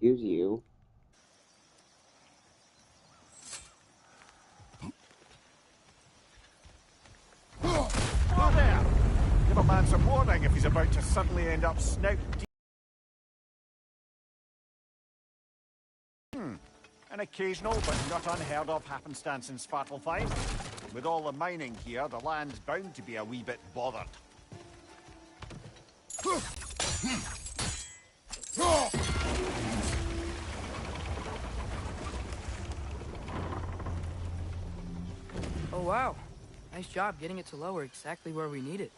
Excuse you. Oh there! Give a man some warning if he's about to suddenly end up snout deep. An occasional but not unheard of happenstance in Svartalfheim. With all the mining here, the land's bound to be a wee bit bothered. Oh wow. Nice job getting it to lower exactly where we need it.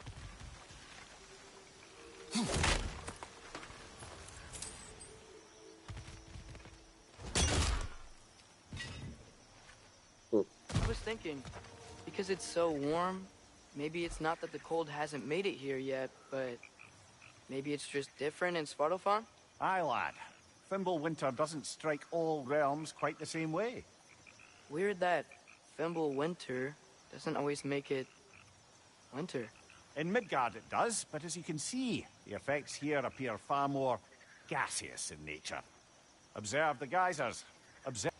I was thinking, because it's so warm, maybe it's not that the cold hasn't made it here yet, but maybe it's just different in Svartalfheim? Aye, lad. Fimbulwinter doesn't strike all realms quite the same way. Weird that Fimbulwinter doesn't always make it winter. In Midgard it does, but as you can see, the effects here appear far more gaseous in nature. Observe the geysers. Observe...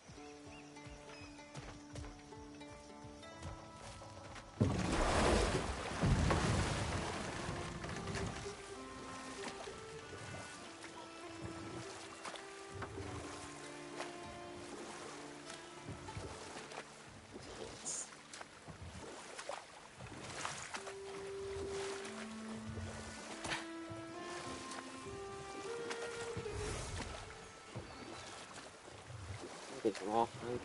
It's off, right?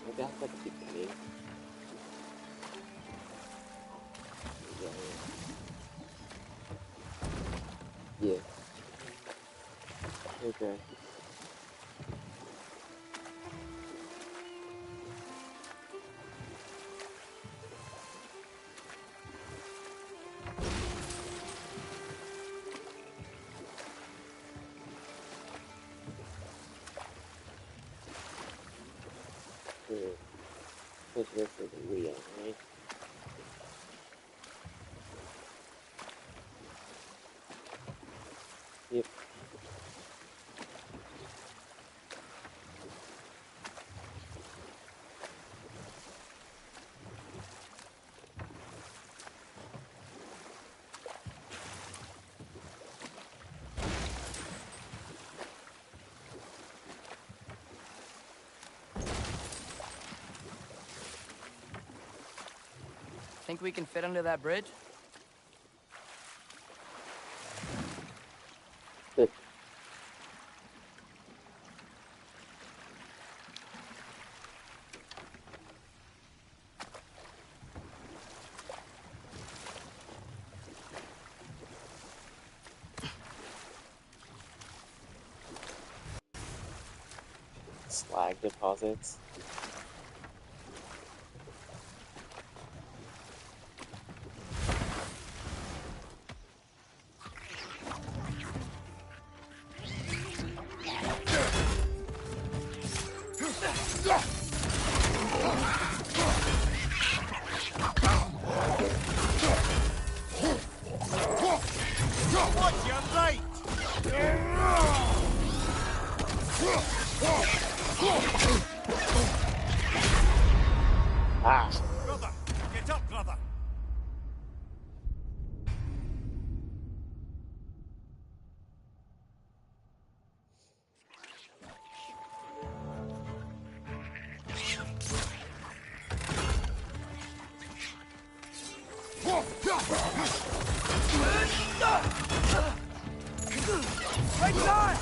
Maybe I'll have to keep the name. Yeah. Okay. Let's go for the wheel, right? Yep. Think we can fit under that bridge? Good. Slag deposits. What's your right? Ah! Brother, get up, brother. Right side!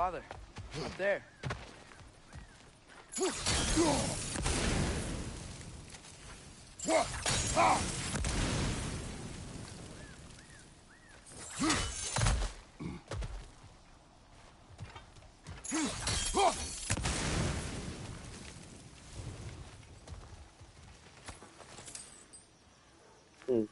father. Up there. Hmm.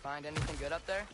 Find anything good up there?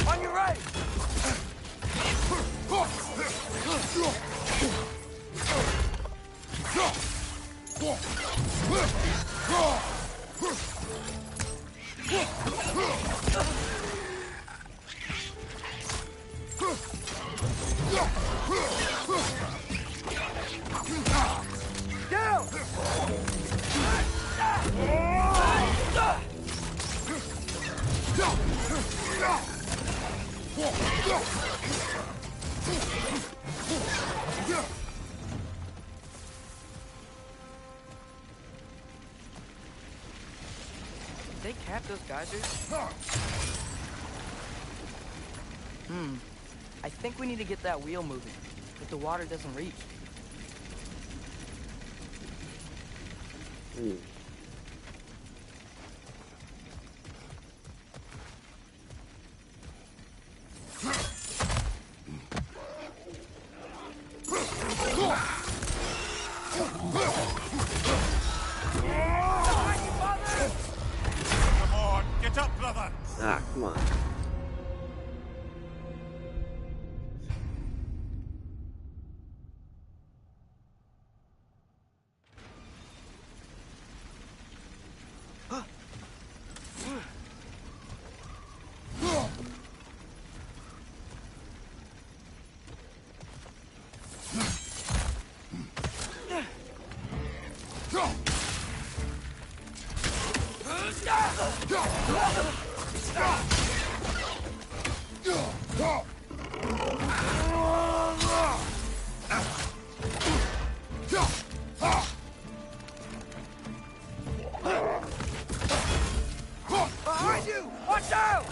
On your right! Down! They cap those geysers? I think we need to get that wheel moving, but the water doesn't reach. Hmm. Come on, get up, brother! Ah, come on. Behind you! Watch out!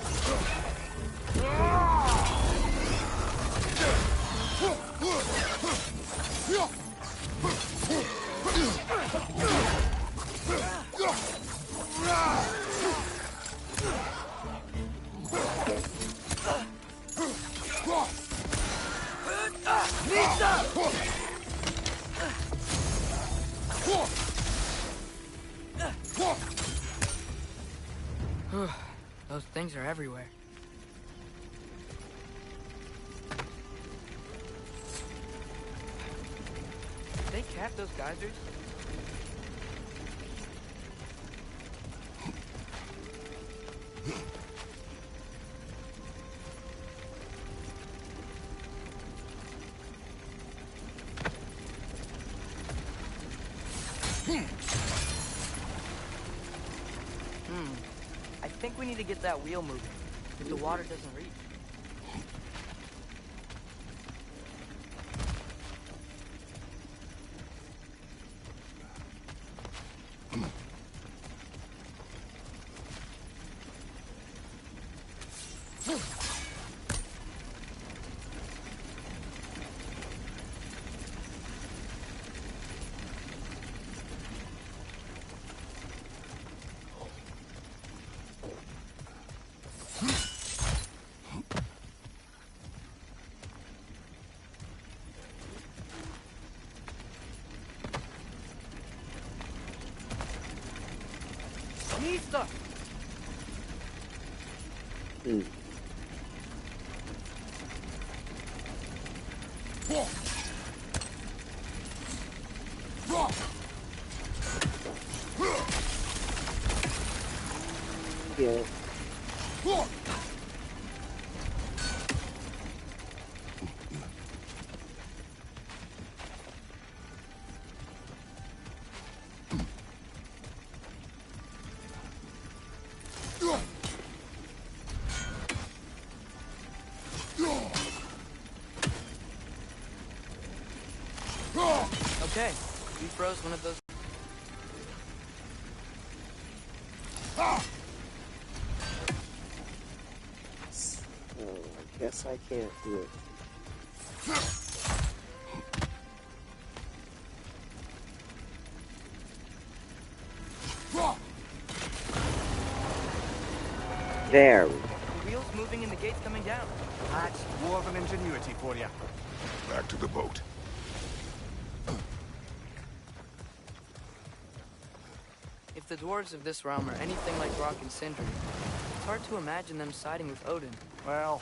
Those things are everywhere. Did they cap those geysers? I think we need to get that wheel moving, if the water doesn't reach. Nista! Yeah. Okay, we froze one of those. So, I guess I can't do it. There we go. The wheel's moving and the gate's coming down. That's more than ingenuity for you. Back to the boat. If the dwarves of this realm are anything like Rock and Sindri, it's hard to imagine them siding with Odin. Well,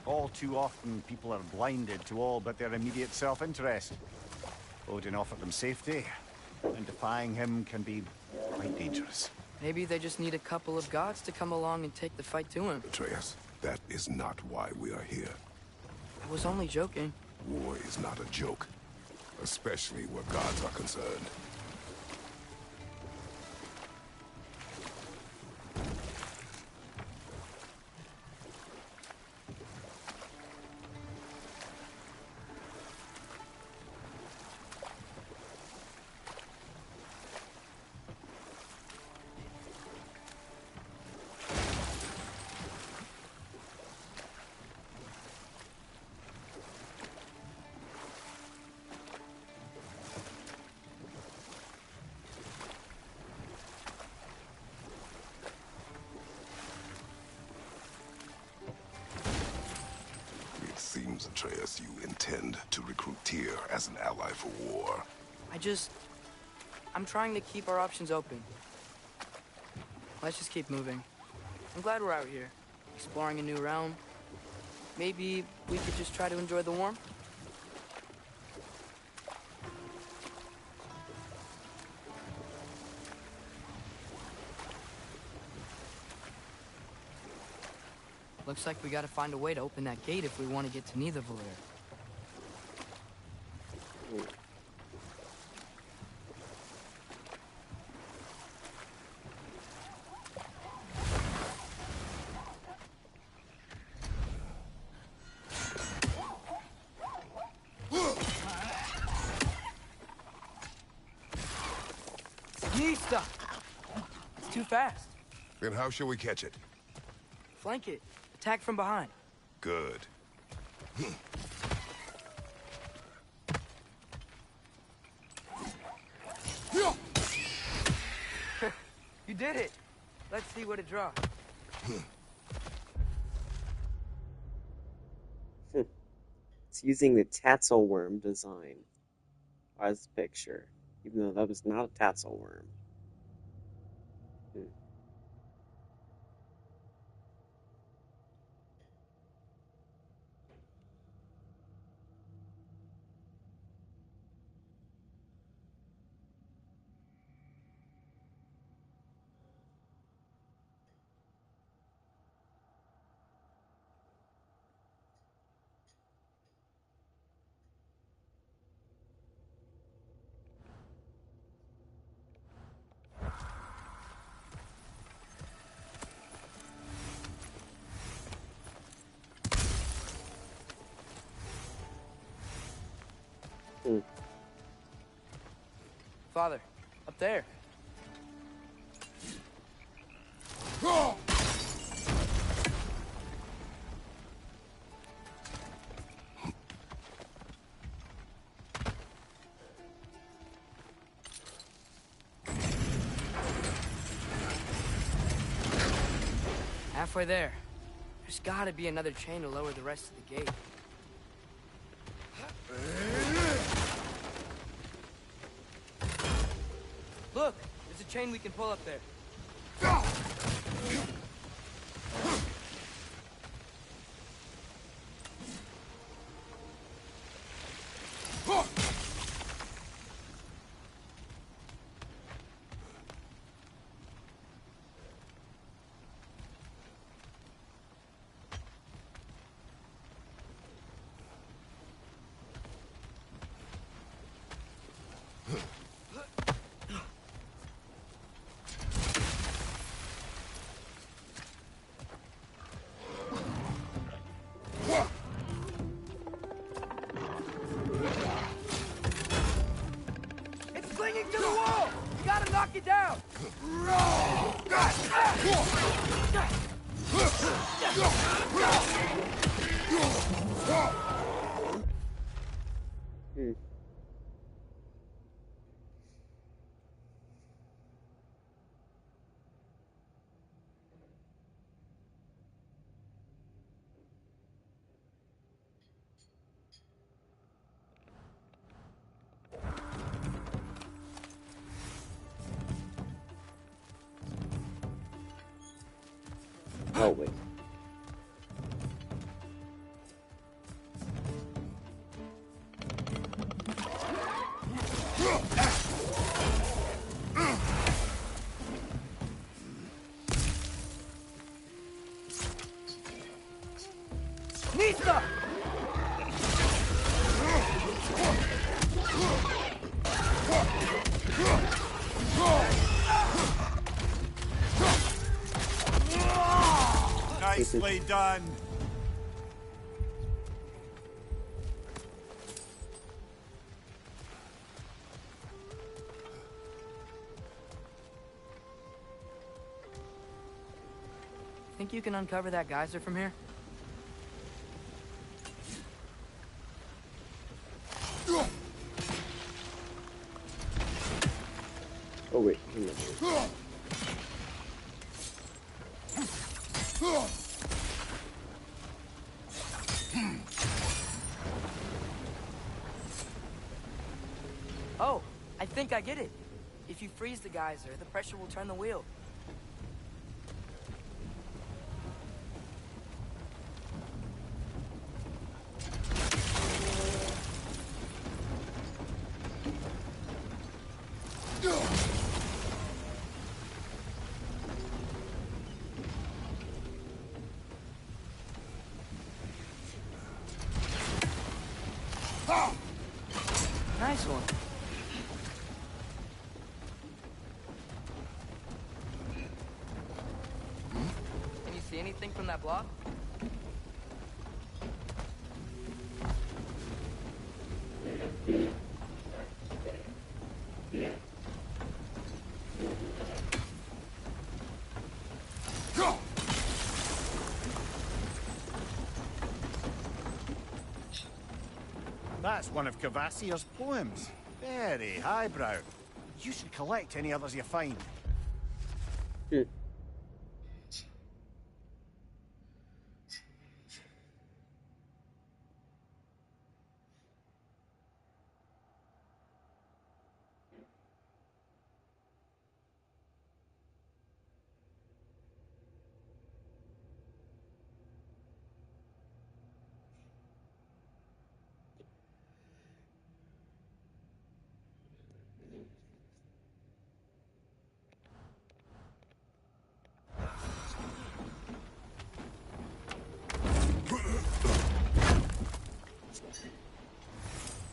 all too often people are blinded to all but their immediate self-interest. Odin offered them safety, and defying him can be quite dangerous. Maybe they just need a couple of gods to come along and take the fight to him. Atreus, that is not why we are here. I was only joking. War is not a joke, especially where gods are concerned. It seems, Atreus, you intend to recruit Tyr as an ally for war. I'm trying to keep our options open. Let's just keep moving. I'm glad we're out here, exploring a new realm. Maybe we could just try to enjoy the warmth? Looks like we gotta find a way to open that gate if we want to get to Nidavellir. Nista! It's too fast. Then how shall we catch it? Flank it. Attack from behind. Good. You did it! Let's see what it draws. It's using the Tatzelworm design as a picture, even though that was not a Tatzelworm. Hmm. Father, up there. Halfway there. There's gotta be another chain to lower the rest of the gate. Look! There's a chain we can pull up there. It's clinging to the wall! You gotta knock it down! Hmm. Oh, wait. Nista! Nicely done. Think you can uncover that geyser from here? Oh, wait. Hang on. Oh, I think I get it. If you freeze the geyser, the pressure will turn the wheel. Nice one. Can you see anything from that block? That's one of Cavassier's poems. Very highbrow. You should collect any others you find. Hmm.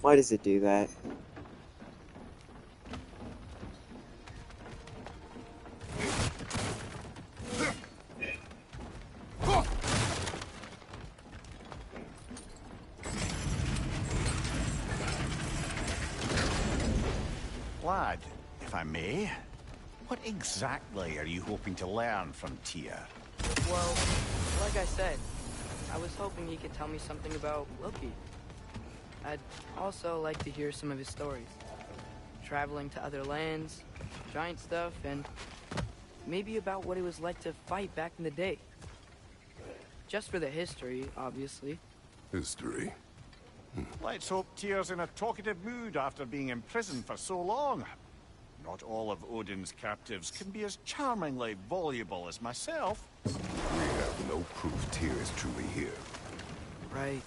Why does it do that? lad, if I may. What exactly are you hoping to learn from Tyr? Well, like I said, I was hoping he could tell me something about Loki. I'd also like to hear some of his stories. Traveling to other lands, giant stuff, and maybe about what it was like to fight back in the day. Just for the history, obviously. History. Let's hope Tyr's in a talkative mood after being imprisoned for so long. Not all of Odin's captives can be as charmingly voluble as myself. We have no proof Tyr is truly here. Right.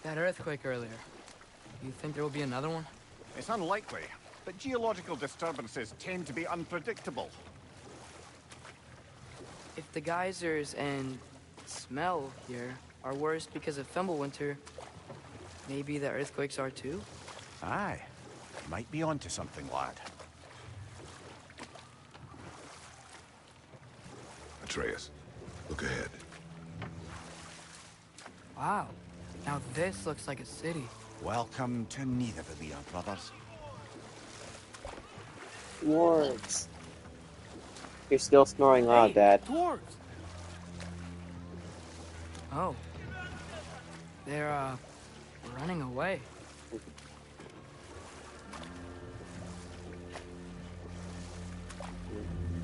That earthquake earlier. You think there will be another one? It's unlikely, but geological disturbances tend to be unpredictable. If the geysers and smell here are worse because of Fimbulwinter, maybe the earthquakes are too? Aye. Might be onto something, lad. Atreus, look ahead. Wow. Now this looks like a city. Welcome to Nidavellir, brothers. Dwarves. You're still snoring loud, Dad. Dwarves! Oh. They're, running away.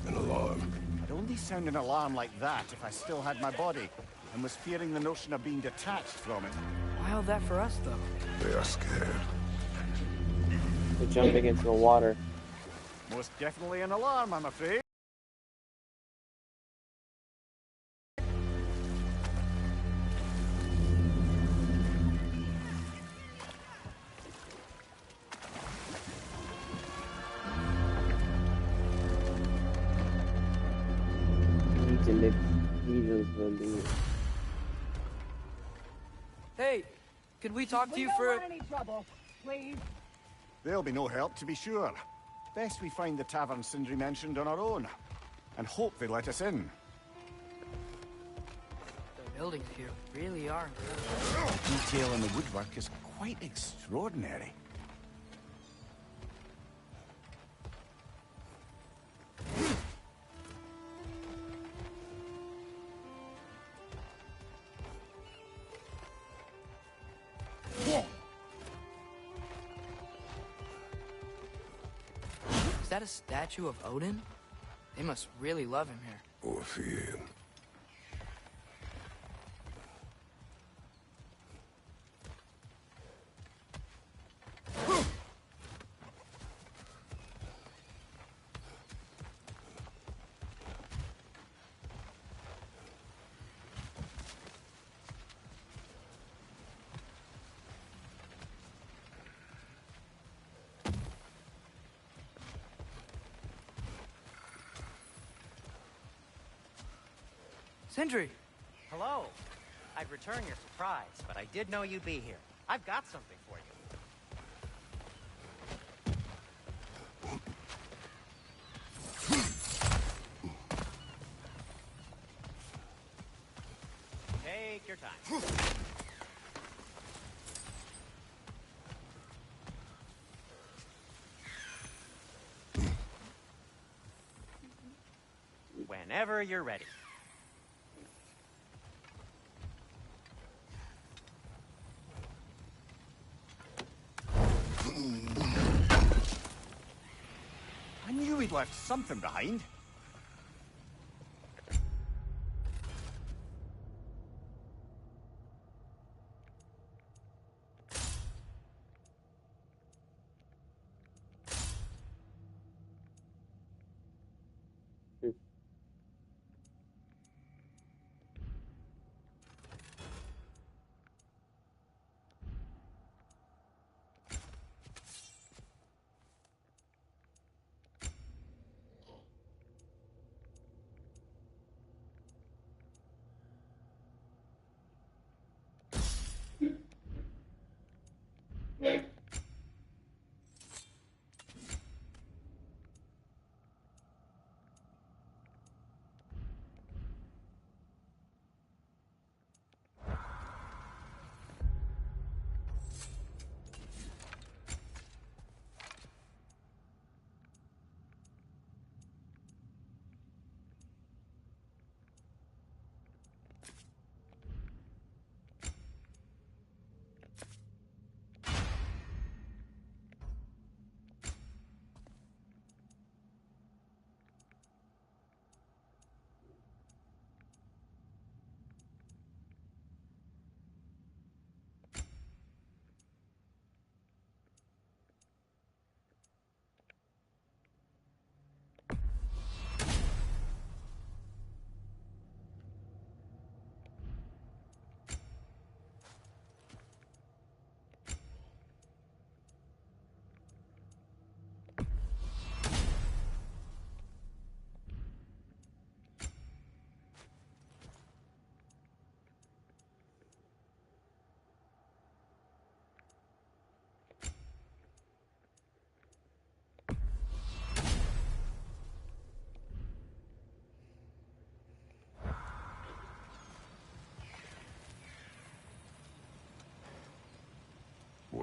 An alarm. I'd only sound an alarm like that if I still had my body, and was fearing the notion of being detached from it. Wild that for us, though. They are scared. They're jumping into the water. Most definitely an alarm, I'm afraid. Hey, could we talk to you for a... any trouble, please. There'll be no help, to be sure. Best we find the tavern Sindri mentioned on our own, and hope they let us in. The buildings here really are incredible. The detail in the woodwork is quite extraordinary. Is that a statue of Odin? They must really love him here. Or fear him. Sindri! Hello. I'd return your surprise, but I did know you'd be here. I've got something for you. Take your time. Whenever you're ready. I knew we'd left something behind.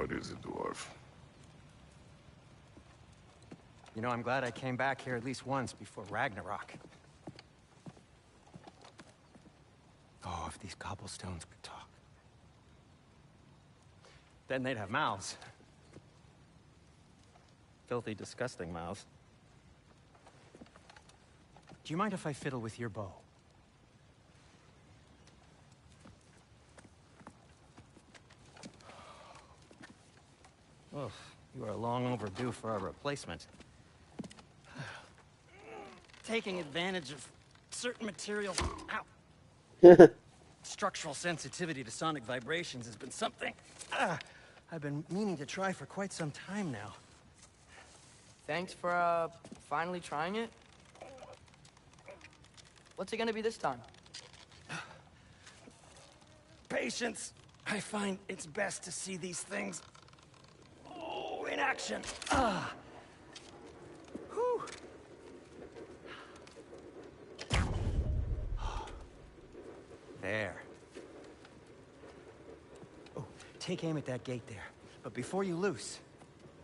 What is it, dwarf? You know, I'm glad I came back here at least once before Ragnarok. Oh, if these cobblestones could talk. Then they'd have mouths. Filthy, disgusting mouths. Do you mind if I fiddle with your bow? Oh, you are long overdue for a replacement. Taking advantage of certain materials. Ow. Structural sensitivity to sonic vibrations has been something I've been meaning to try for quite some time now. Thanks for, finally trying it. What's it gonna be this time? Patience. I find it's best to see these things in action. Whew. There. Oh, take aim at that gate there. But before you loose,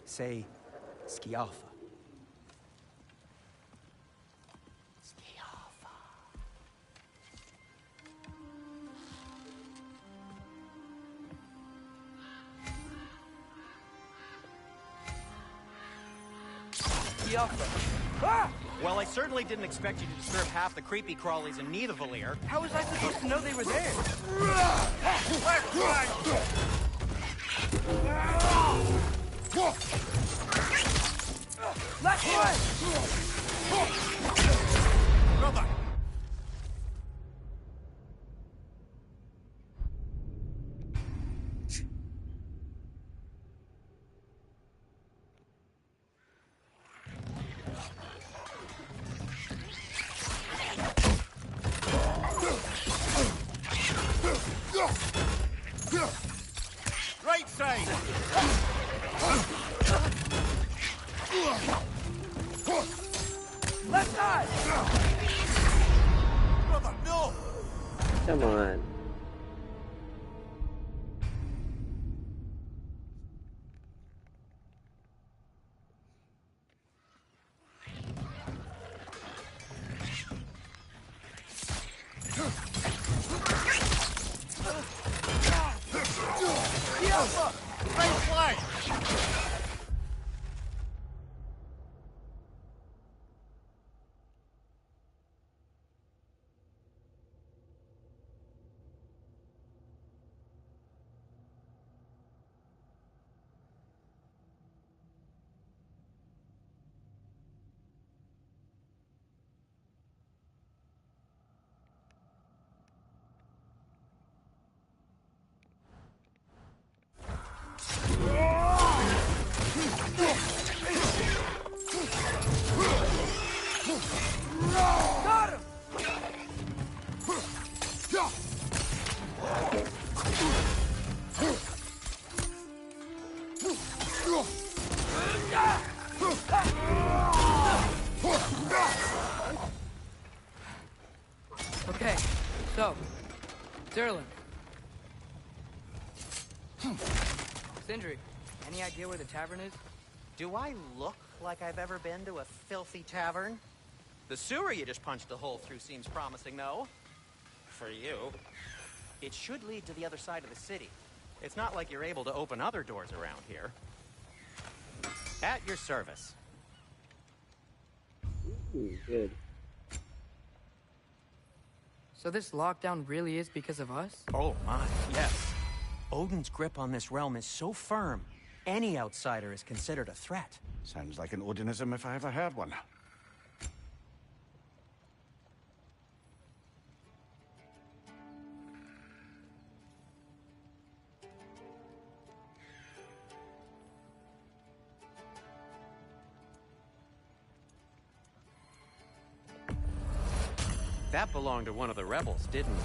say, Skialfa. Skialfa. Ah! Well, I certainly didn't expect you to disturb half the creepy crawlies in Nidavellir. How was I supposed to know they were there? Left one! Brother! Right side! Left side! Brother, no! Come on. Right flank! Got him! Okay, so, Zerlin. Sindri, any idea where the tavern is? Do I look like I've ever been to a filthy tavern? The sewer you just punched a hole through seems promising, though. For you. It should lead to the other side of the city. It's not like you're able to open other doors around here. At your service. Ooh, good. So this lockdown really is because of us? Oh my, yes. Odin's grip on this realm is so firm, any outsider is considered a threat. Sounds like an Odinism if I ever heard one. That belonged to one of the rebels, didn't it?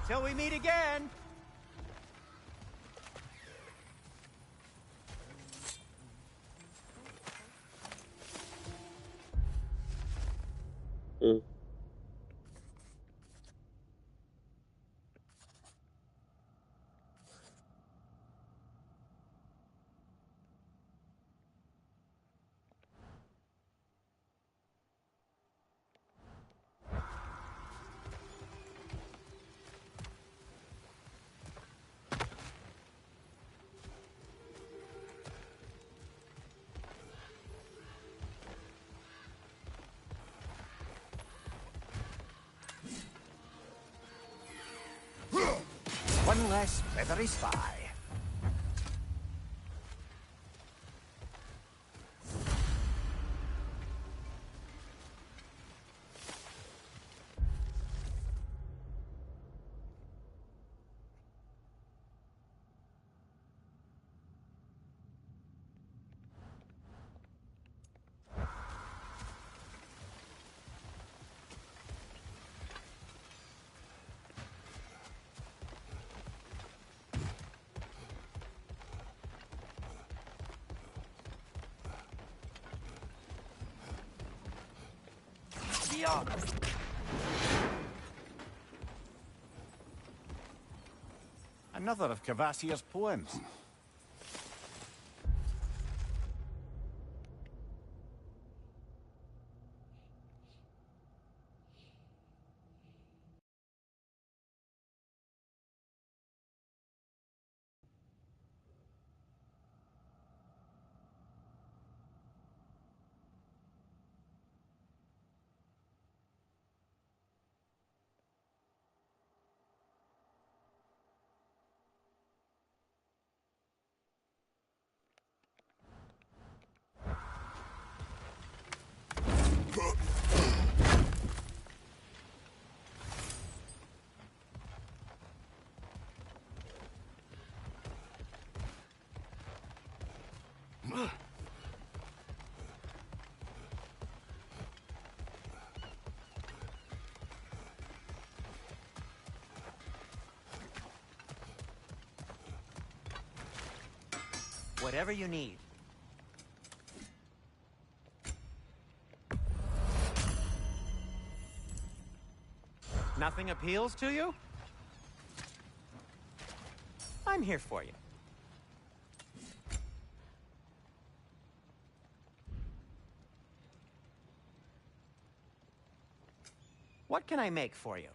Till we meet again! Mm. one less feathery spy. Another of Cavassier's poems. Whatever you need. Nothing appeals to you? I'm here for you. What can I make for you?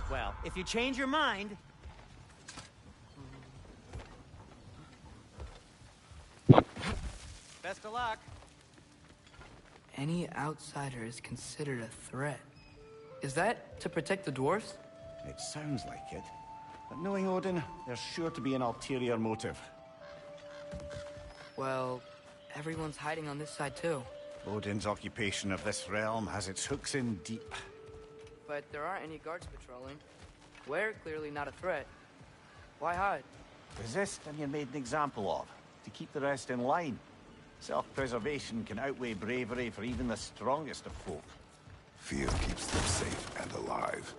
Well, if you change your mind... Best of luck. Any outsider is considered a threat. Is that to protect the dwarfs? It sounds like it. But knowing Odin, there's sure to be an ulterior motive. Well, everyone's hiding on this side too. Odin's occupation of this realm has its hooks in deep. But there aren't any guards patrolling. We're clearly not a threat. Why hide? Resist and you're made an example of, to keep the rest in line. Self-preservation can outweigh bravery for even the strongest of folk. Fear keeps them safe and alive.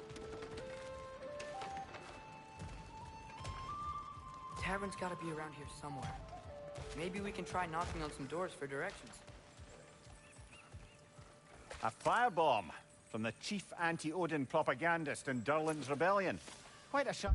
Tavern's gotta be around here somewhere. Maybe we can try knocking on some doors for directions. A firebomb from the chief anti-Odin propagandist in Durlin's rebellion. Quite a shot.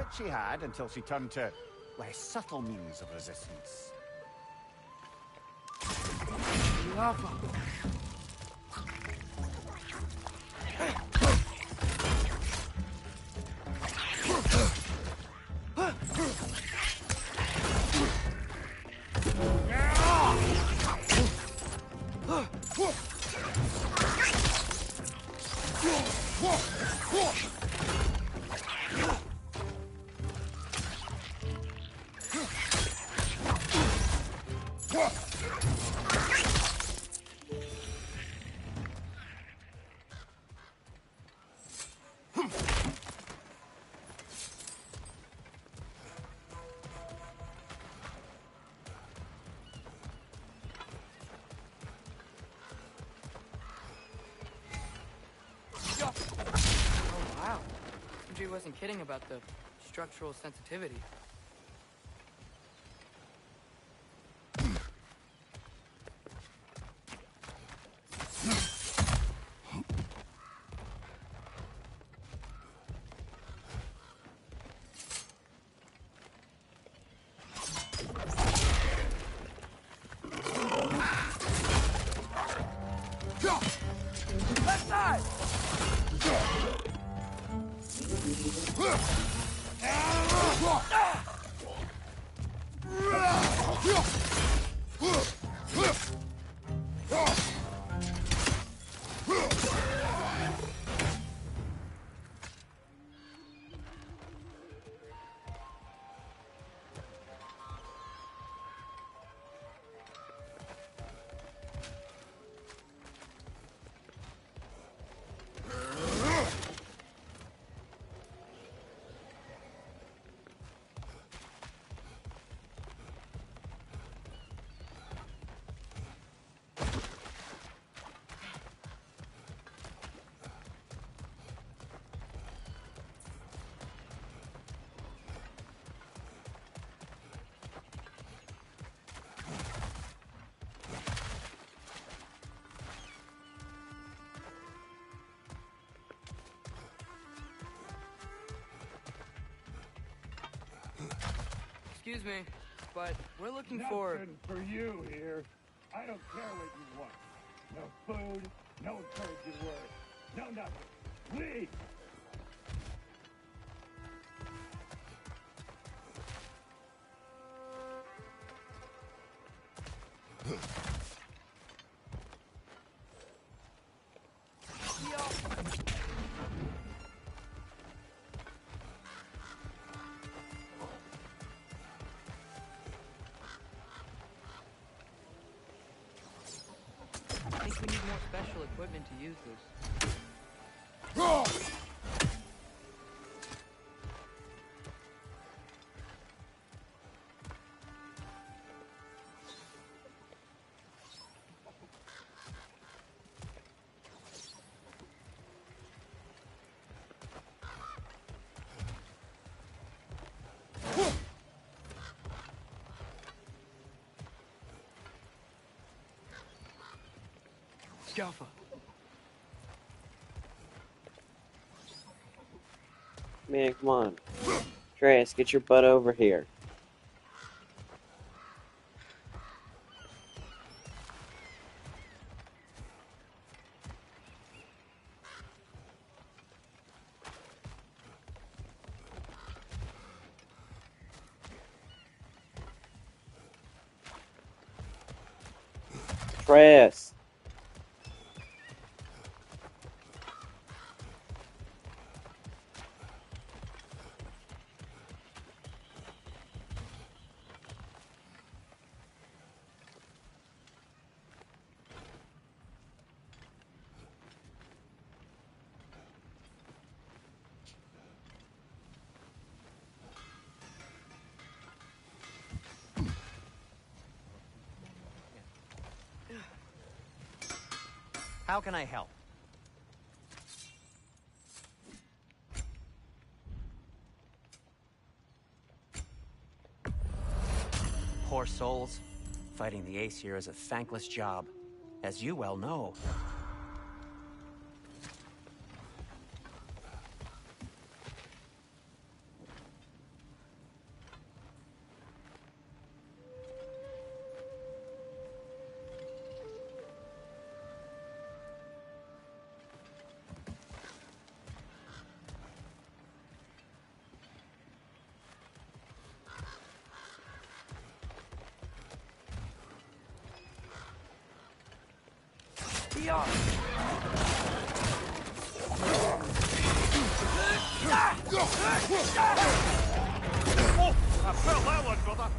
thought she had until she turned to less subtle means of resistance. Lava. Oh, wow. MJ wasn't kidding about the structural sensitivity. Left side! Excuse me, but we're looking for... Nothing for you here. I don't care what you want. No food, no encouraging words, no nothing. Leave! I think we need more special equipment to use this. Scalfa. Man, come on. Trace, get your butt over here. Trace. How can I help? Poor souls. Fighting the Ace here is a thankless job, as you well know. Oh, I felt that one, brother.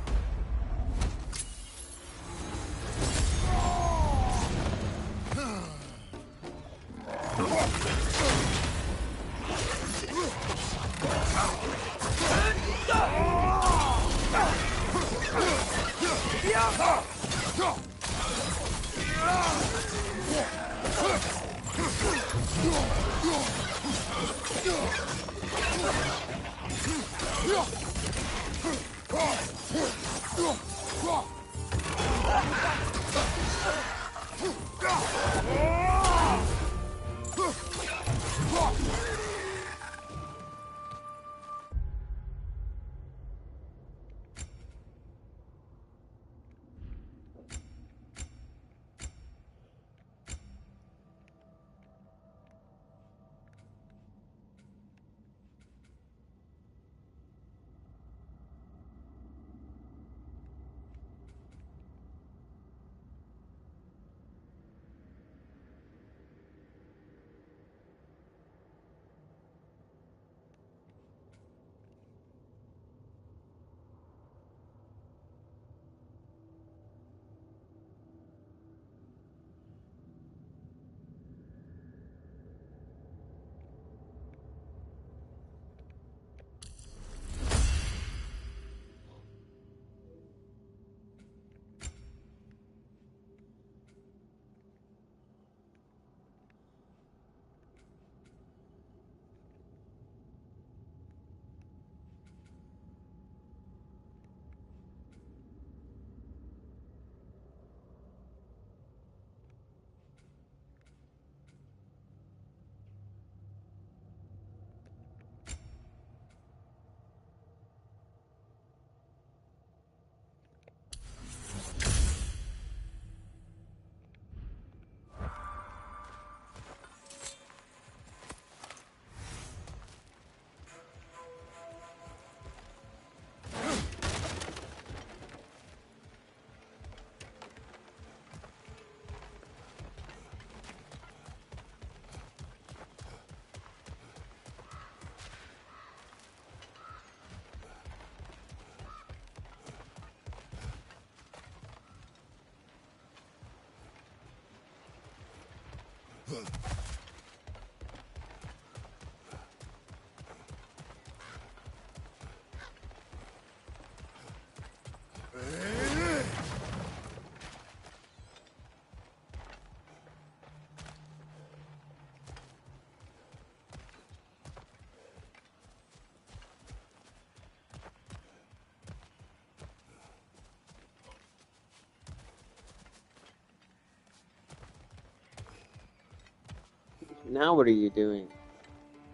Now what are you doing?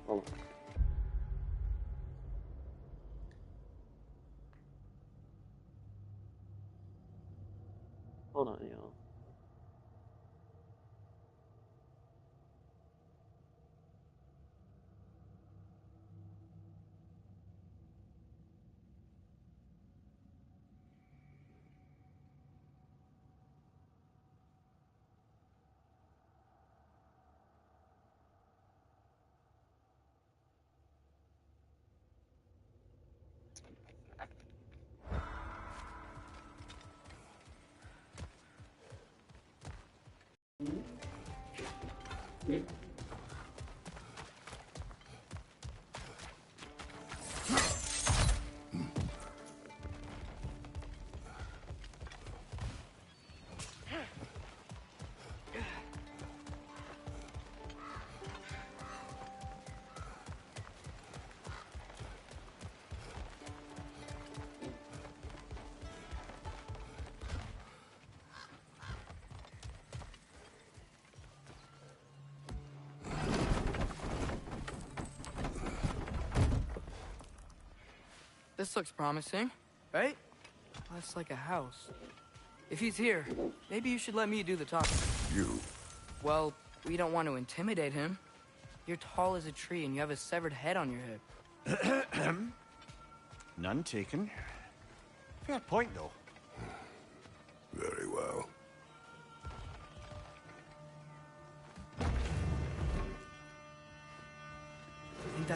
Hold on. Hold on, y'all. This looks promising, right? That's like a house. If he's here, maybe you should let me do the talking. You? Well, we don't want to intimidate him. You're tall as a tree and you have a severed head on your head. None taken. Fair point, though. Very well.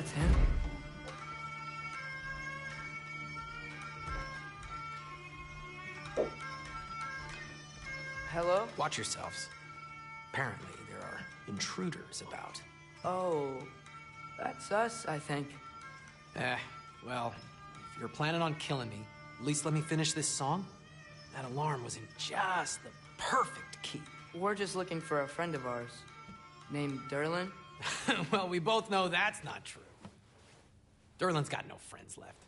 that's him. Hello? Watch yourselves. Apparently, there are intruders about. Oh, that's us, I think. Well, if you're planning on killing me, at least let me finish this song. That alarm was in just the perfect key. We're just looking for a friend of ours, named Derlin. Well, we both know that's not true. Derlin's got no friends left.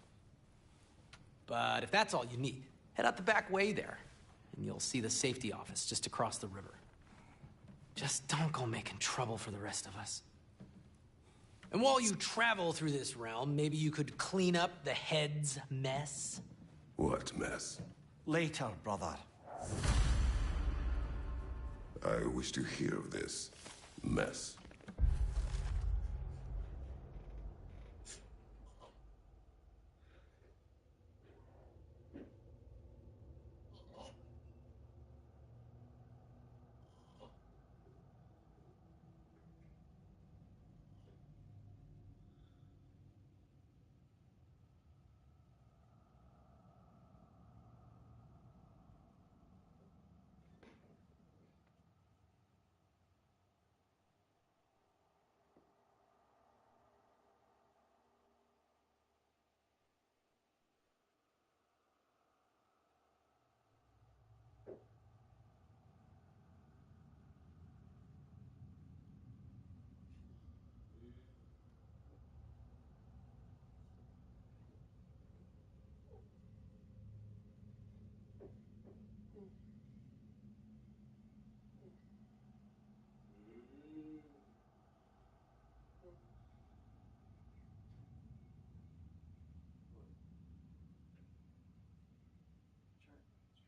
But if that's all you need, head out the back way there, and you'll see the safety office just across the river. Just don't go making trouble for the rest of us. And while you travel through this realm, maybe you could clean up the head's mess? What mess? Later, brother. I wish to hear of this mess.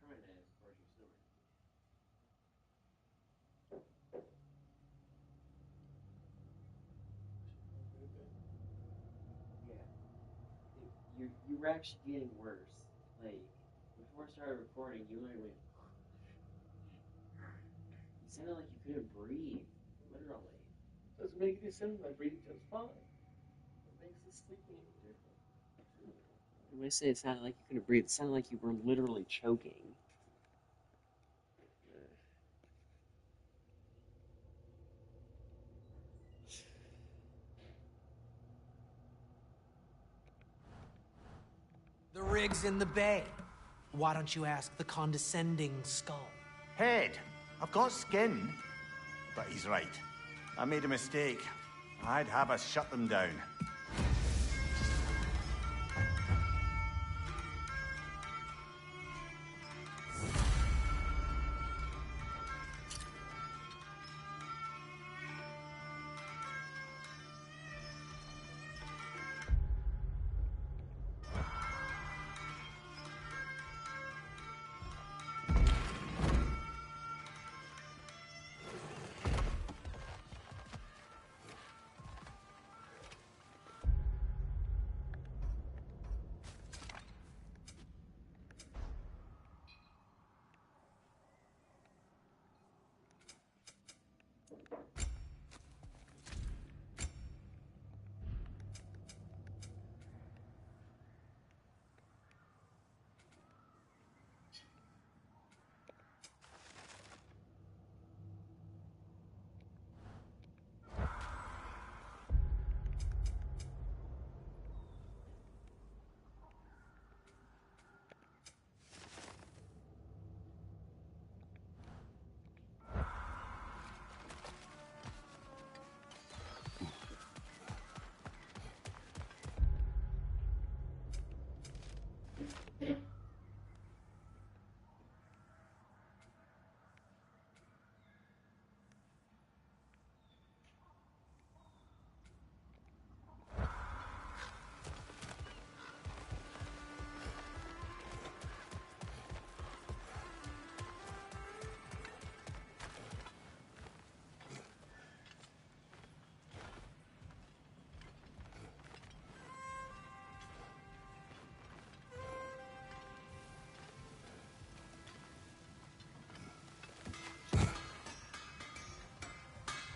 Trying to forge your silver. Yeah. You were actually getting worse. Like, before I started recording, you literally went. You sounded like you couldn't breathe. Literally. Doesn't make any sense. My breathing just fine. What makes the sleeping any different? When I say it sounded like you couldn't breathe, it sounded like you were literally choking. The rig's in the bay. Why don't you ask the condescending skull? Head, I've got skin. But he's right. I made a mistake. I'd have us shut them down.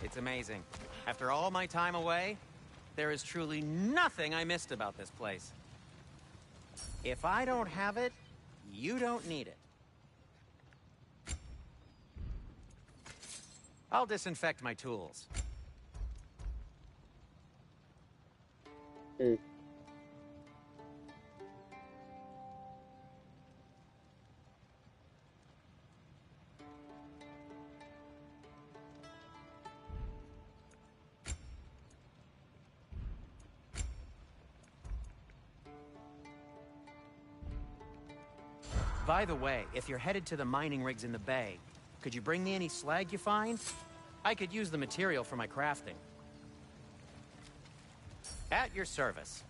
It's amazing. After all my time away, there is truly nothing I missed about this place. If I don't have it, you don't need it. I'll disinfect my tools. Hmm. By the way, if you're headed to the mining rigs in the bay, could you bring me any slag you find? I could use the material for my crafting. At your service.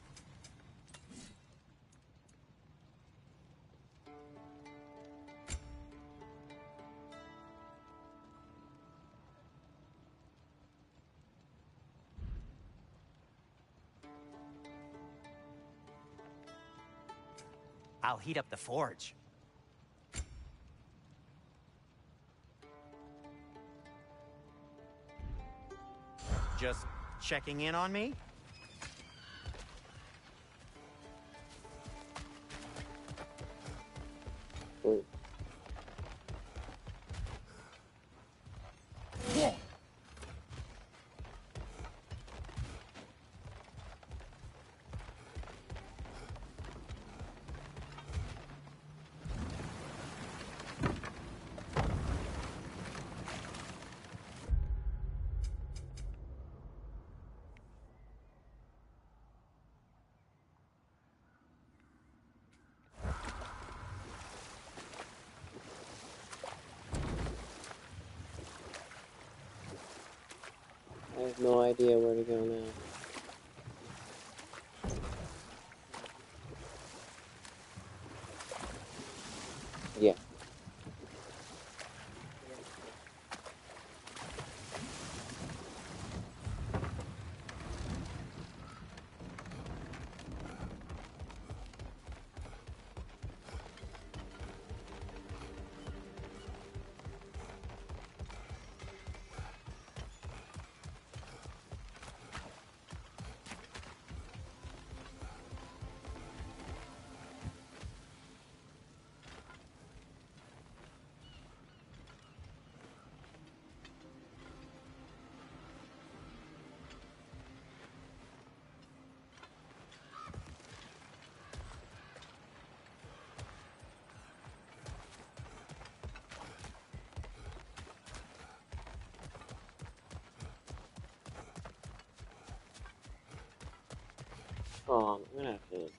I'll heat up the forge. Just checking in on me? Hmm. I have no idea where to go now. Yeah. Oh, I'm gonna have to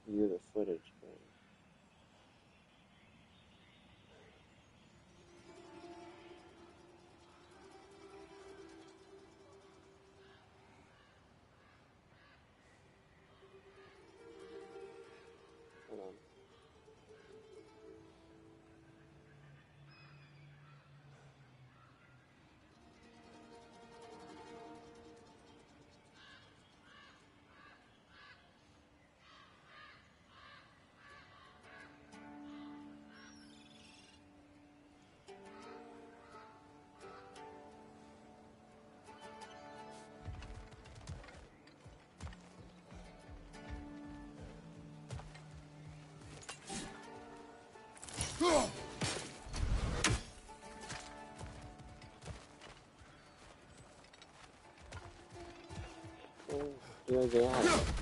view the footage, but hold on. Oh, do I get out of it?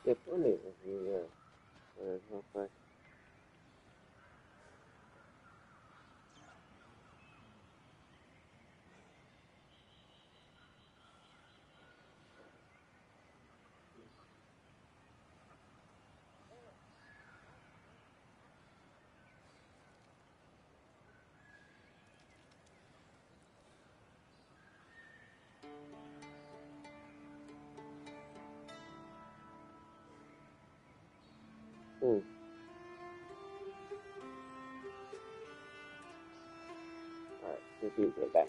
skip one review, real quick. Alright, review, go back.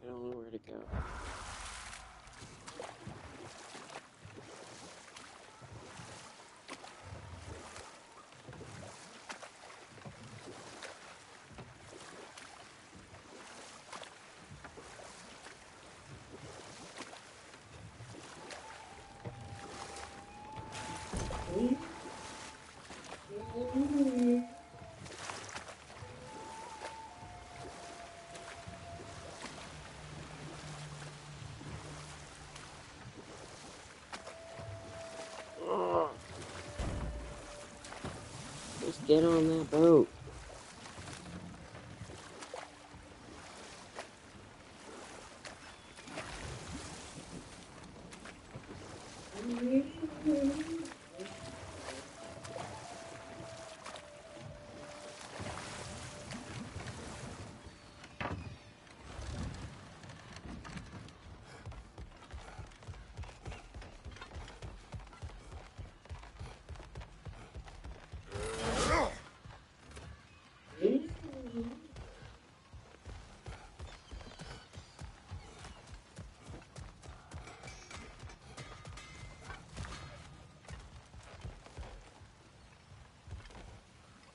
I don't know where to go. Ugh. Just get on that boat.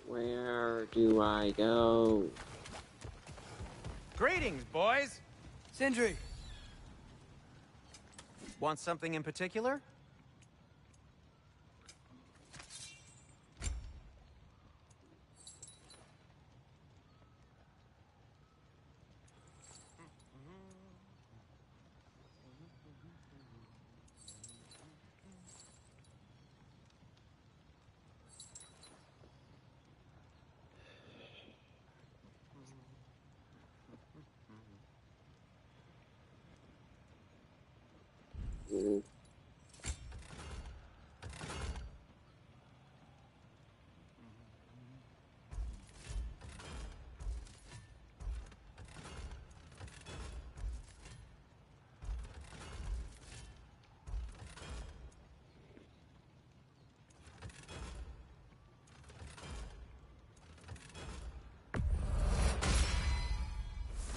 Where do I go? Greetings, boys. Sindri! Want something in particular? Mm.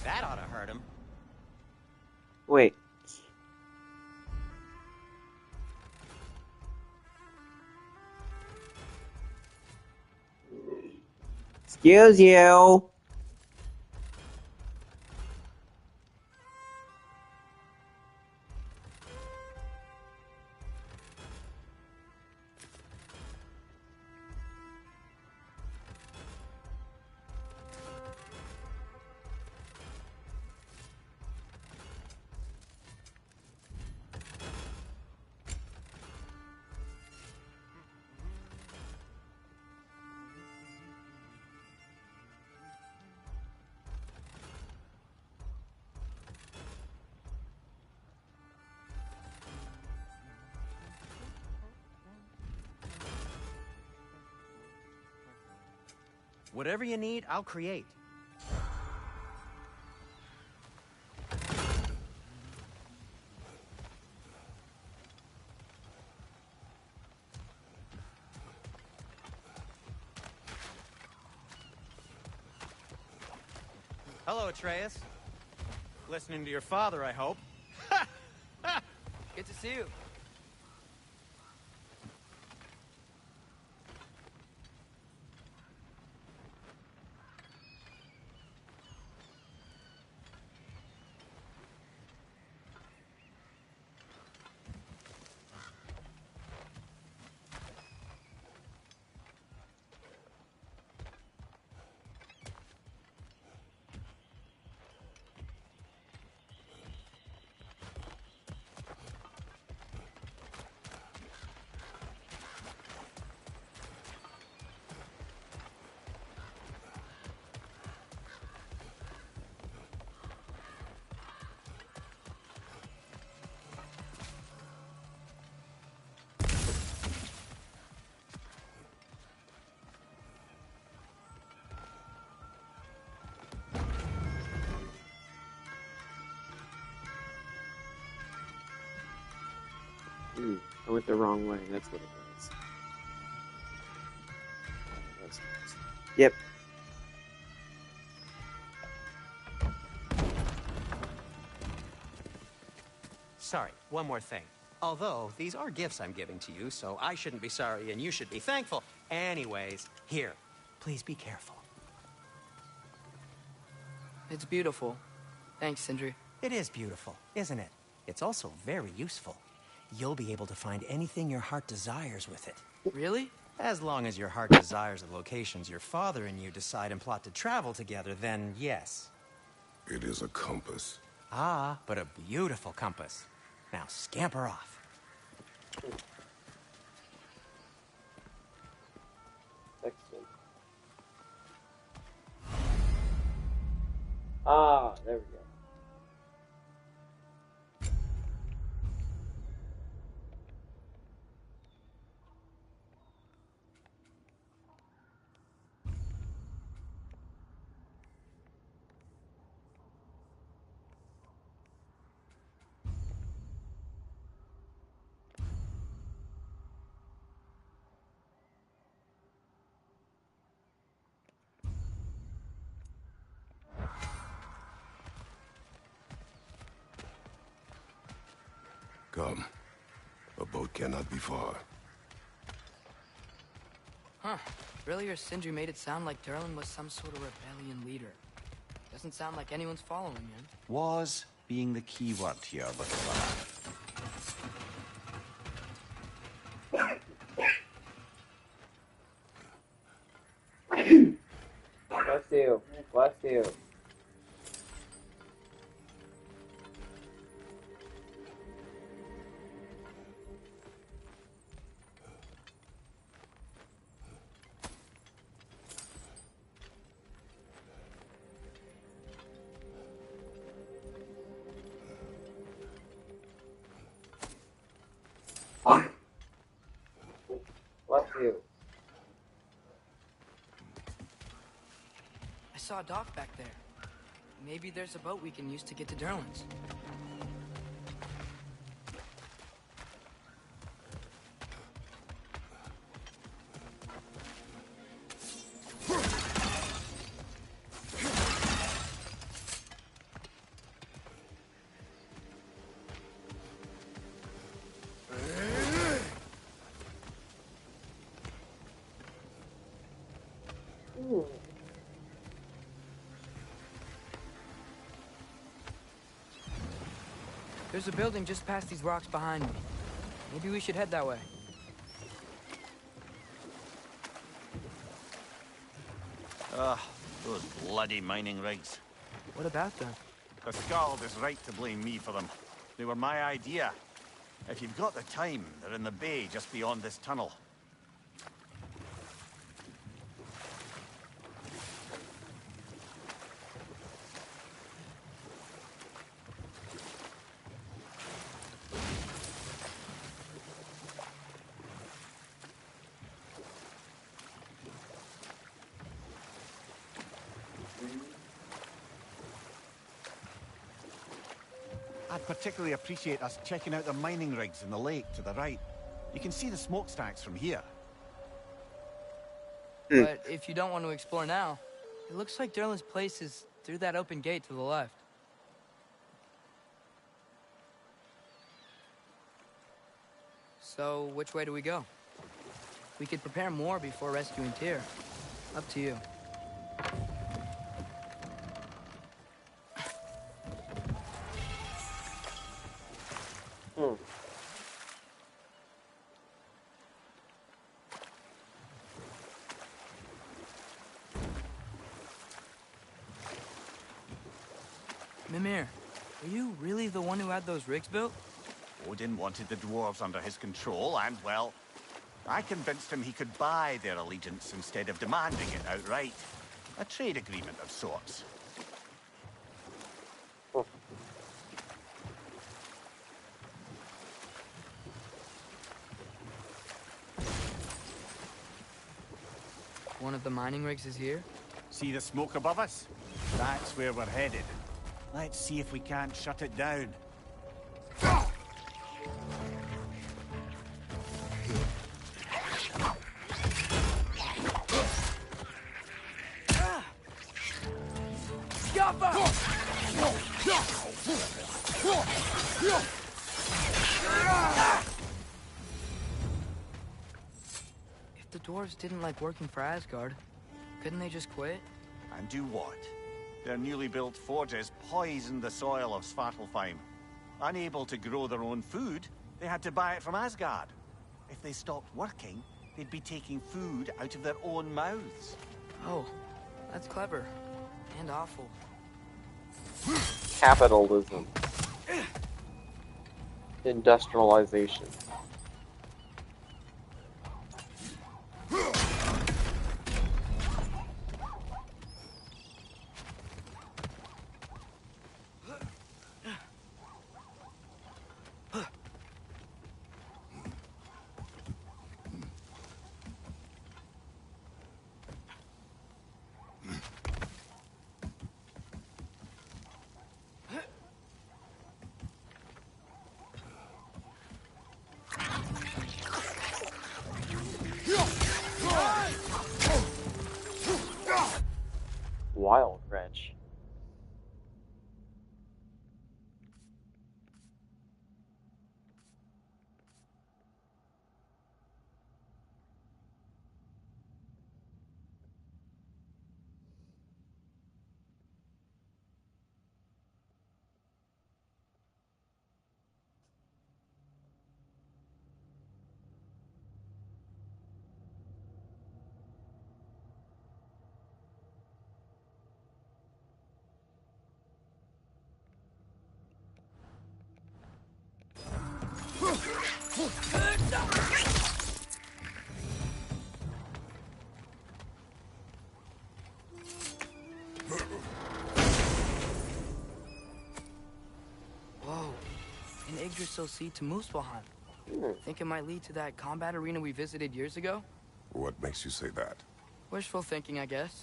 That ought to hurt him. Wait. Excuse you. Whatever you need, I'll create. Hello, Atreus. Listening to your father, I hope. Good to see you. I went the wrong way. That's what it was. Yep. Sorry, one more thing. Although, these are gifts I'm giving to you, so I shouldn't be sorry and you should be thankful. Anyways, here, please be careful. It's beautiful. Thanks, Sindri. It is beautiful, isn't it? It's also very useful. You'll be able to find anything your heart desires with it. Really? As long as your heart desires the locations your father and you decide and plot to travel together, then yes. It is a compass. Ah, but a beautiful compass. Now scamper off. Excellent. Ah, there we go. Come. A boat cannot be far. Huh. Earlier, Sindri made it sound like Durlin was some sort of rebellion leader. Doesn't sound like anyone's following him. Was being the key word here, little fella. Bless you. Bless you. Bless you. I saw a dock back there. Maybe there's a boat we can use to get to Durlin's. There's a building just past these rocks behind me. Maybe we should head that way. Ah, those bloody mining rigs. What about them? The Skald is right to blame me for them. They were my idea. If you've got the time, they're in the bay just beyond this tunnel. I'd particularly appreciate us checking out the mining rigs in the lake to the right. You can see the smokestacks from here. But if you don't want to explore now, it looks like Derlin's place is through that open gate to the left. So, which way do we go? We could prepare more before rescuing Tyr. Up to you. Mimir, are you really the one who had those rigs built? Odin wanted the dwarves under his control, and, well, I convinced him he could buy their allegiance instead of demanding it outright. A trade agreement of sorts. One of the mining rigs is here? See the smoke above us? That's where we're headed. Let's see if we can't shut it down. If the dwarves didn't like working for Asgard, couldn't they just quit? And do what? Their newly built forges poisoned the soil of Svartalfheim. Unable to grow their own food, they had to buy it from Asgard. If they stopped working, they'd be taking food out of their own mouths. Oh, that's clever. And awful. Capitalism. Industrialization. Wild wretch. Whoa. An Yggdrasil seed to Muspelheim. Think it might lead to that combat arena we visited years ago? What makes you say that? Wishful thinking, I guess.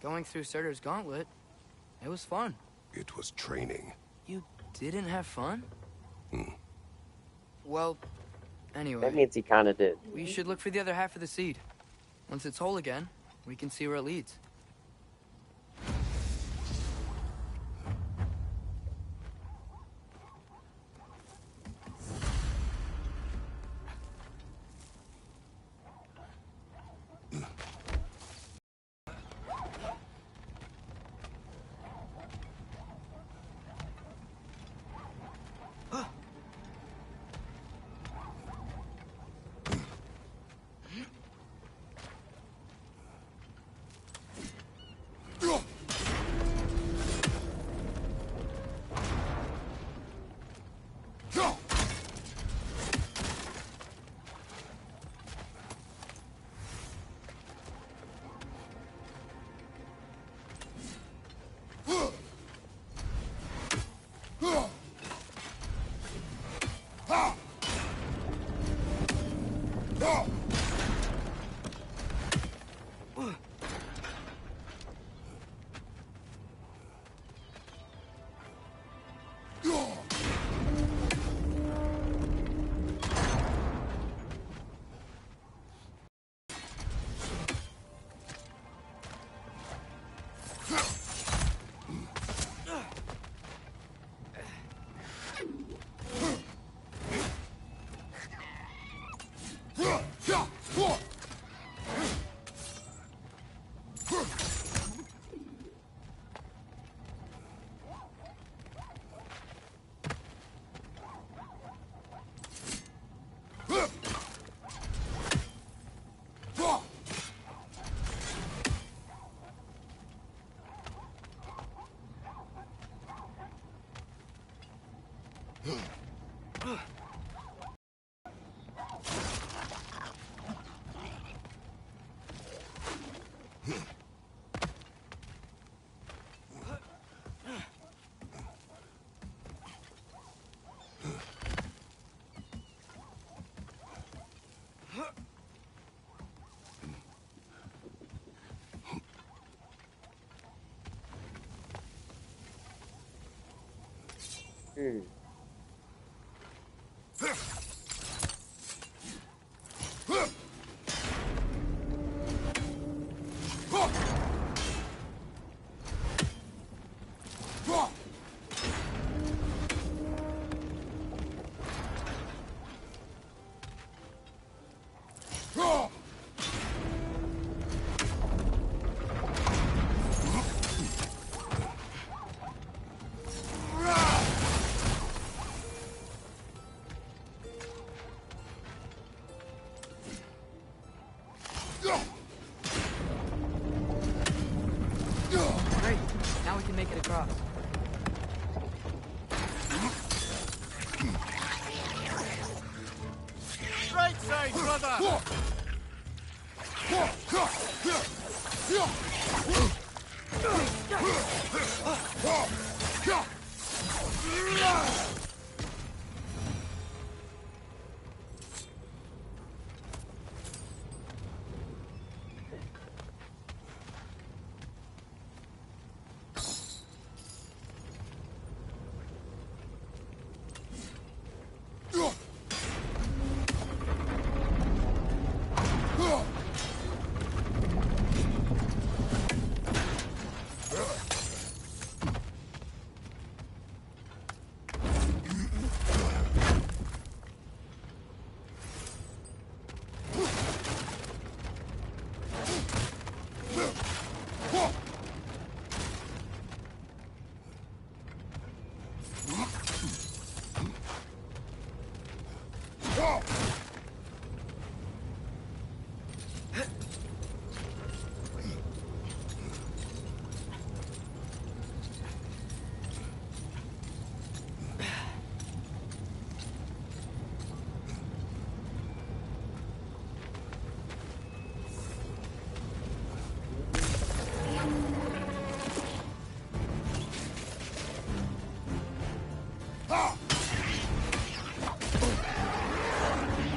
Going through Surtur's gauntlet, it was fun. It was training. You didn't have fun? Hmm. Well, anyway. That means he kind of did. We should look for the other half of the seed. Once it's whole again, we can see where it leads. Hmm. Great. Now we can make it across. Right side, brother!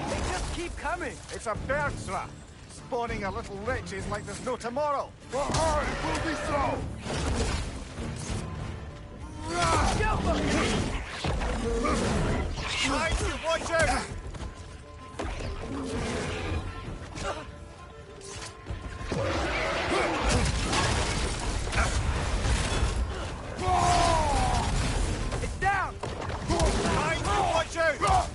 They just keep coming. It's a bird's rat, spawning a little wretches like there's no tomorrow. But hurry, will be slow! Right, you watch out! It's down. Right, you watch out!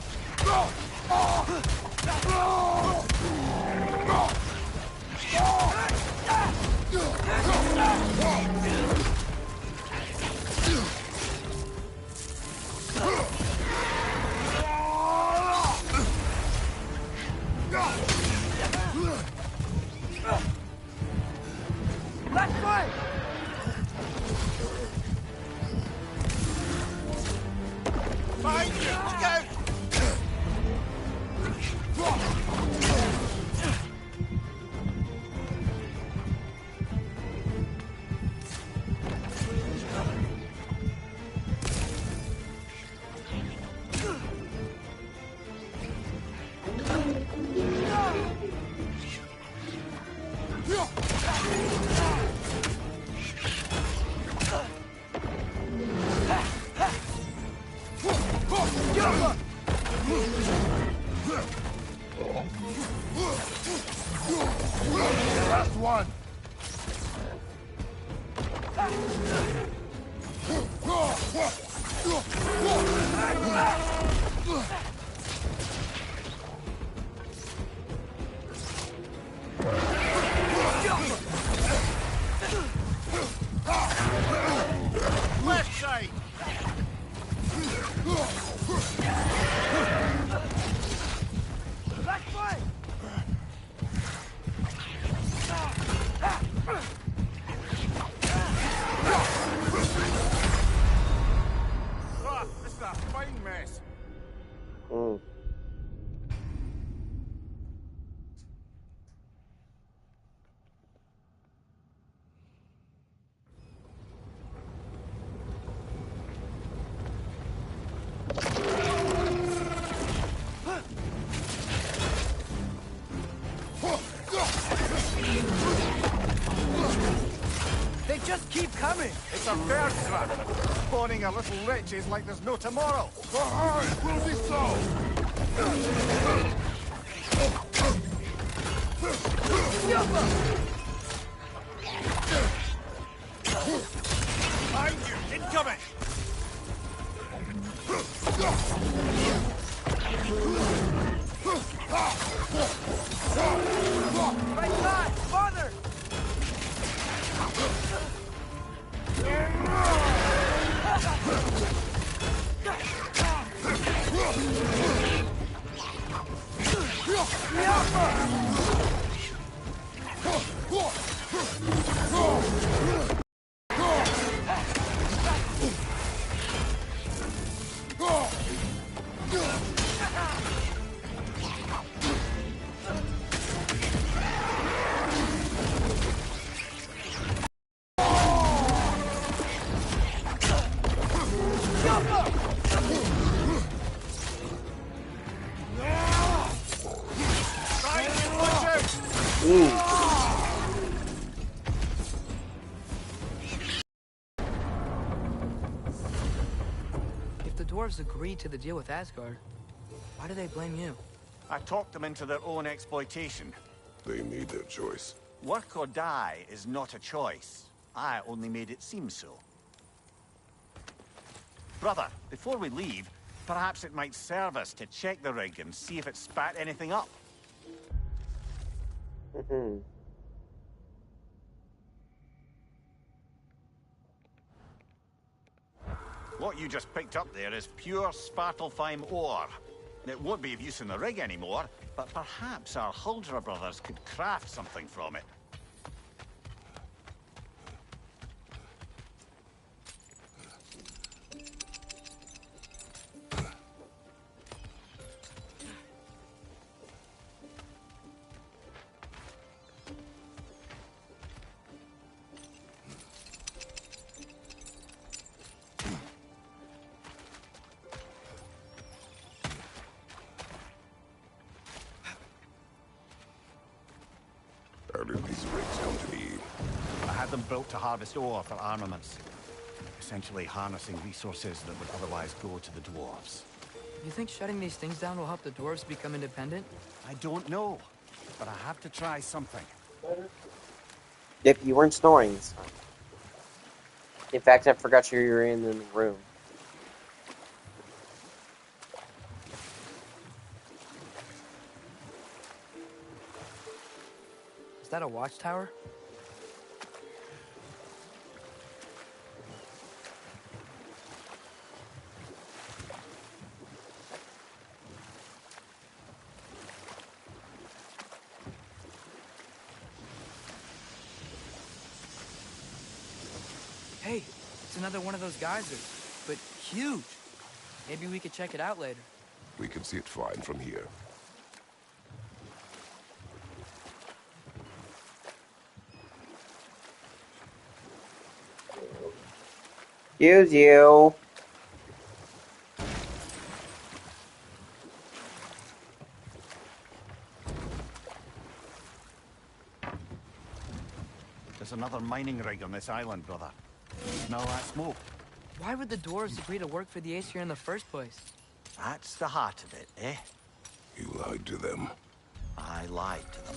Left side! Left foot! Ah, this is a fine mess. Mm. They just keep coming! It's a bird trap. Spawning a little wretches like there's no tomorrow. Will be so. Behind you! Incoming! Right side! Farther! Ooh. If the dwarves agreed to the deal with Asgard, why do they blame you? I talked them into their own exploitation. They made their choice. Work or die is not a choice. I only made it seem so. Brother, before we leave, perhaps it might serve us to check the rig and see if it spat anything up. Mm-hmm. What you just picked up there is pure Svartalfheim ore. It won't be of use in the rig anymore, but perhaps our Huldra brothers could craft something from it. How did these rigs come to be? I had them built to harvest ore for armaments. Essentially harnessing resources that would otherwise go to the dwarves. You think shutting these things down will help the dwarves become independent? I don't know, but I have to try something. Yep, you weren't snoring this time. In fact, I forgot you were in the room. Is that a watchtower? Hey, it's another one of those geysers, but huge. Maybe we could check it out later. We can see it fine from here. Excuse you. There's another mining rig on this island, brother. Smell that smoke? Why would the dwarves agree to work for the Aesir in the first place? That's the heart of it, eh? You lied to them. I lied to them.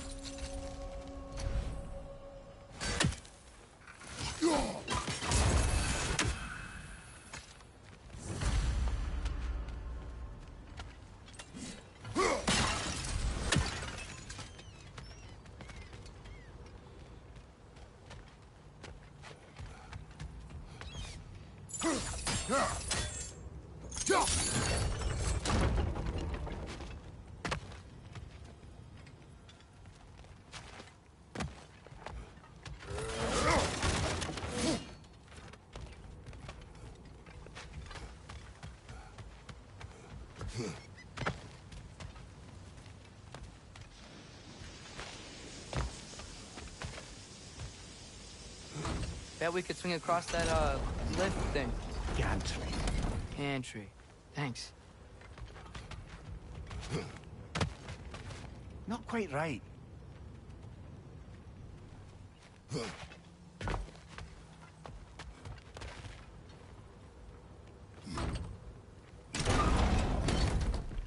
Bet we could swing across that, lift thing. Gantry. Gantry. Thanks. Not quite right.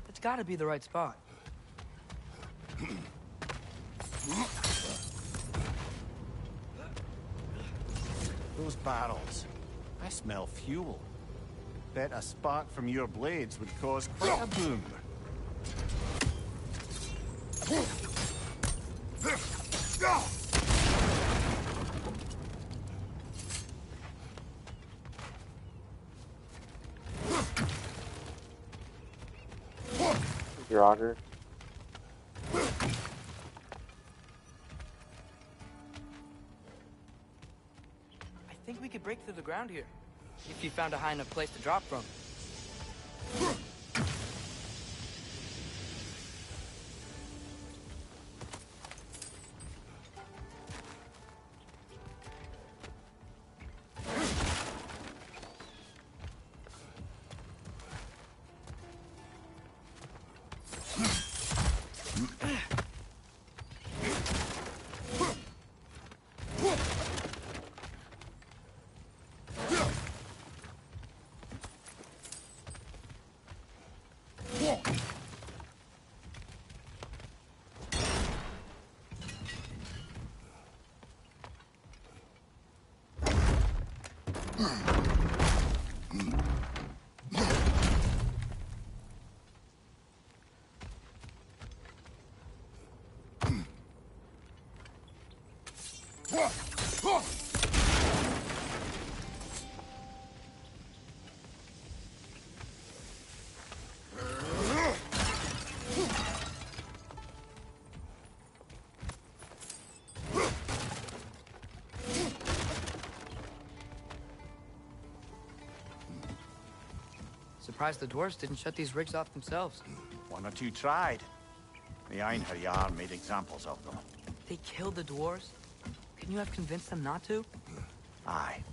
It's gotta be the right spot. Those barrels. I smell fuel. Bet a spark from your blades would cause quite a boom. Draugr. I think we could break through the ground here. If you found a high enough place to drop from. Surprised the dwarves didn't shut these rigs off themselves. One or two tried. The Einherjar made examples of them. They killed the dwarves? Couldn't you have convinced them not to? Aye.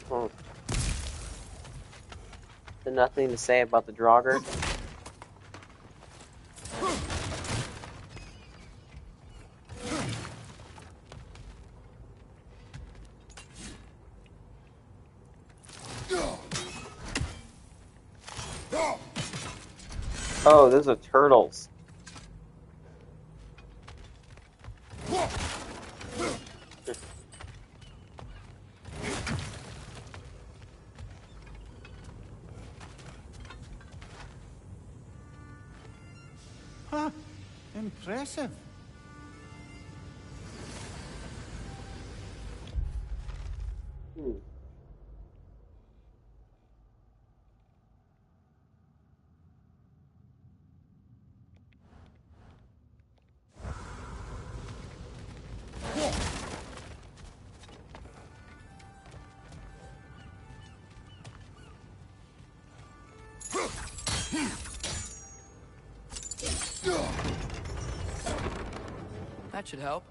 Oh. So nothing to say about the Draugr? Oh, those are turtles. Huh. Impressive. Hmm. That should help.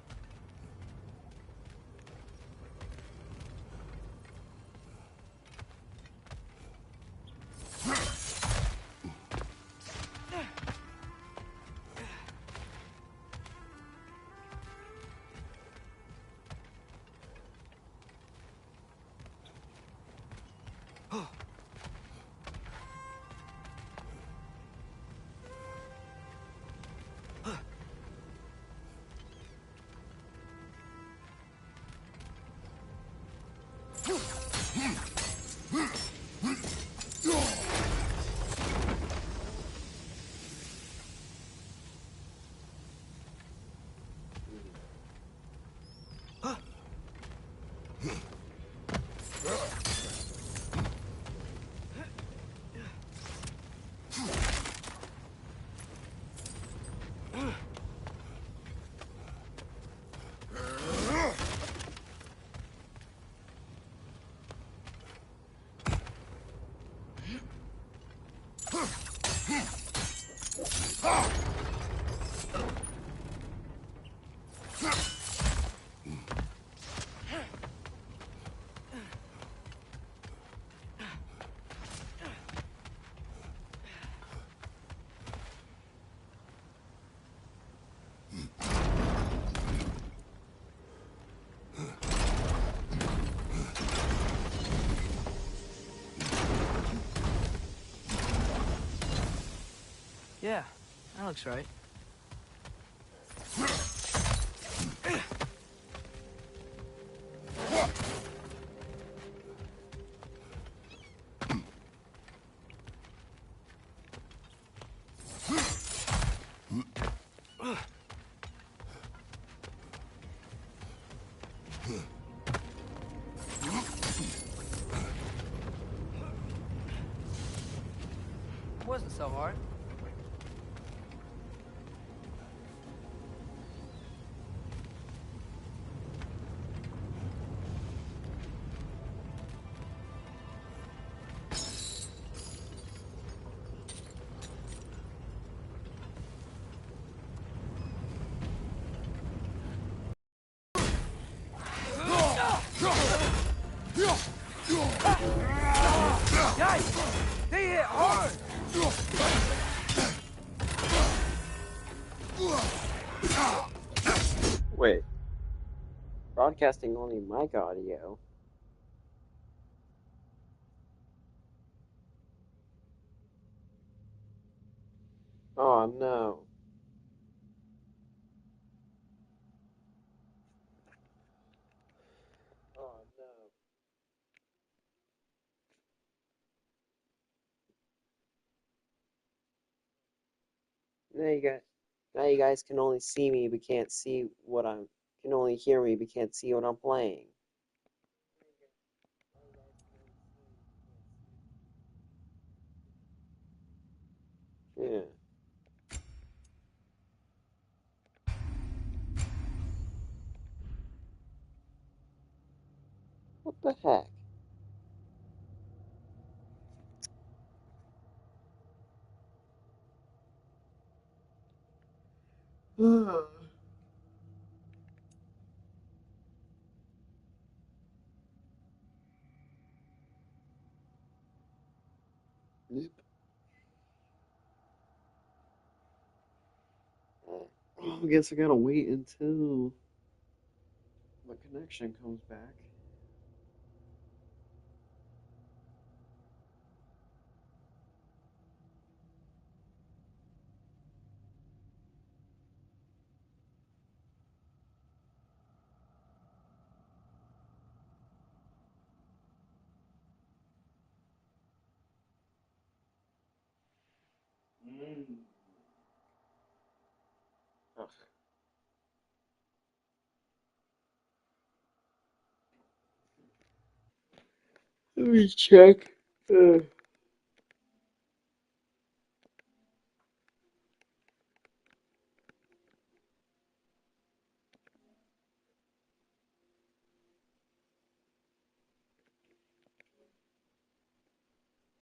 Yeah, that looks right. Wasn't so hard. Yikes! They hit hard! Wait, broadcasting only mic audio. Oh no. Oh no. Now you guys can only see me but can't see what I'm can only hear me but can't see what I'm playing. Yeah. What the heck? Yep. I guess I gotta wait until the connection comes back. Ugh. Let me check.